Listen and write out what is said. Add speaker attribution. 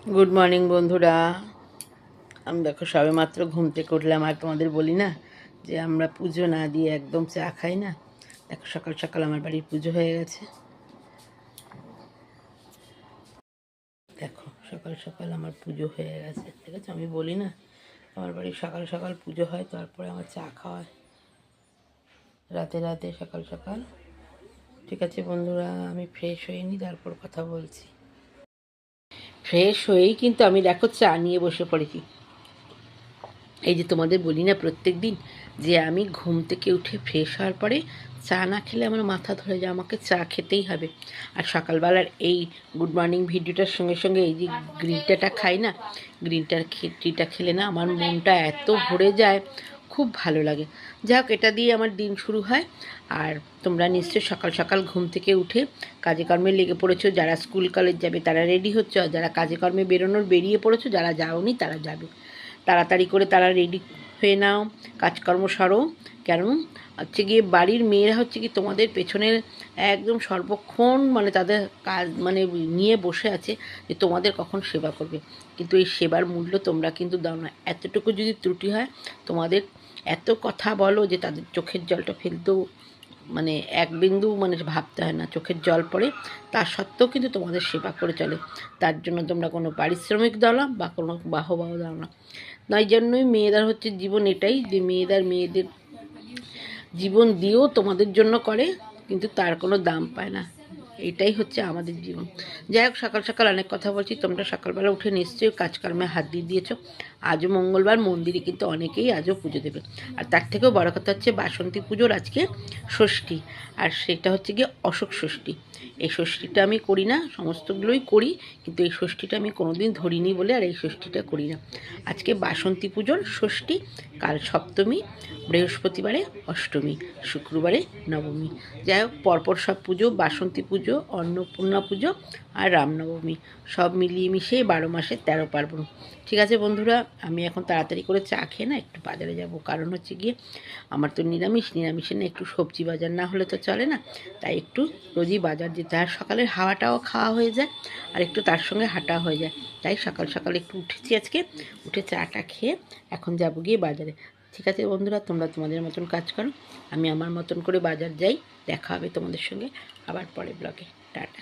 Speaker 1: Good morning বন্ধুরা। আমি দেখো সবে মাত্র ঘুম থেকে উঠলাম। আর তোমাদের বলি না যে আমরা পুজো না দিয়ে একদম চা খাই না। দেখো সকাল সকাল আমার বাড়ির পুজো হয়ে গেছে। দেখো সকাল সকাল আমার পুজো হয়ে গেছে, ঠিক আছে? আমি বলি না আমার বাড়ির সকাল সকাল পুজো হয়, তারপরে আমার চা খাওয়া হয় রাতে রাতে সকাল সকাল। ঠিক আছে বন্ধুরা, আমি ফ্রেশ হয়ে নিই, তারপর কথা বলছি। ফ্রেশ হয়েই কিন্তু আমি দেখো চা নিয়ে বসে পড়েছি। এই যে তোমাদের বলি না প্রত্যেক দিন যে আমি ঘুম থেকে উঠে ফ্রেশ হওয়ার পরে চা না খেলে আমার মাথা ধরে যায়, আমাকে চা খেতেই হবে। আর সকালবেলার এই গুড মর্নিং ভিডিওটার সঙ্গে সঙ্গে এই যে গ্রিন টিটা খাই না, গ্রিন টিটা খেলে না আমার মনটা এত ভরে যায়, খুব ভালো লাগে। যাই হোক, এটা দিয়ে আমার দিন শুরু হয়। আর তোমরা নিশ্চয়ই সকাল সকাল ঘুম থেকে উঠে কাজে কর্মে লেগে পড়েছো। যারা স্কুল কলেজ যাবে তারা রেডি হচ্ছে, আর যারা কাজে কর্মে বেরিয়ে পড়েছো, যারা যাওনি তারা যাবে। তাড়াতাড়ি করে তারা রেডি হয়ে নাও, কাজকর্ম সারো। কেন হচ্ছে গিয়ে বাড়ির মেয়েরা হচ্ছে কি তোমাদের পেছনের একদম সর্বক্ষণ মানে তাদের কাজ মানে নিয়ে বসে আছে যে তোমাদের কখন সেবা করবে। কিন্তু এই সেবার মূল্য তোমরা কিন্তু দাও না। এতটুকু যদি ত্রুটি হয়, তোমাদের এত কথা বলো যে তাদের চোখের জলটা ফেলতেও মানে এক বিন্দু মানে ভাবতে হয় না, চোখের জল পড়ে। তা সত্ত্বেও কিন্তু তোমাদের সেবা করে চলে। তার জন্য তোমরা কোনো পারিশ্রমিক দাও না বা কোনো বাহবাহ দাও না। তাই জন্যই মেয়েদের হচ্ছে জীবন এটাই, যে মেয়েদের জীবন দিয়েও তোমাদের জন্য করে, কিন্তু তার কোনো দাম পায় না। এটাই হচ্ছে আমাদের জীবন। যাই হোক, সকাল সকাল অনেক কথা বলছি। তোমরা সকালবেলা উঠে নিশ্চয়ই কাজকর্মে হাত দিয়ে দিয়েছো। আজও মঙ্গলবার, মন্দিরে কিন্তু অনেকেই আজও পুজো দেবে। আর তার থেকেও বড় কথা হচ্ছে বাসন্তী পুজোর আজকে ষষ্ঠী। আর সেটা হচ্ছে গিয়ে অশোক ষষ্ঠী। এই ষষ্ঠীটা আমি করি না, সমস্তগুলোই করি, কিন্তু এই ষষ্ঠীটা আমি কোনোদিন ধরিনি বলে আর এই ষষ্ঠীটা করি না। আজকে বাসন্তী পুজোর ষষ্ঠী, কাল সপ্তমী, বৃহস্পতিবারে অষ্টমী, শুক্রবারে নবমী। যাই হোক, পরপর সব পুজো, বাসন্তী পুজো, অন্নপূর্ণা পুজো আর রামনবমী, সব মিলিয়ে মিশিয়ে 12 মাসে 13 পার্বণ। ঠিক আছে বন্ধুরা, আমি এখন তাড়াতাড়ি করে চা খেয়ে না একটু বাজারে যাব। কারণ হচ্ছে গিয়ে আমার তো নিরামিষের না একটু সবজি বাজার না হলে তো চলে না। তাই একটু রোজই বাজার যেতে হয়। সকালের হাওয়াটাও খাওয়া হয়ে যায় আর একটু তার সঙ্গে হাঁটা হয়ে যায়। তাই সকাল সকাল একটু উঠেছি আজকে, উঠে চাটা খেয়ে এখন যাব গিয়ে বাজারে। ঠিক আছে বন্ধুরা, তোমরা তোমাদের মতন কাজ করো, আমি আমার মতন করে বাজার যাই। দেখা হবে তোমাদের সঙ্গে আবার পরে ব্লগে। টাটা।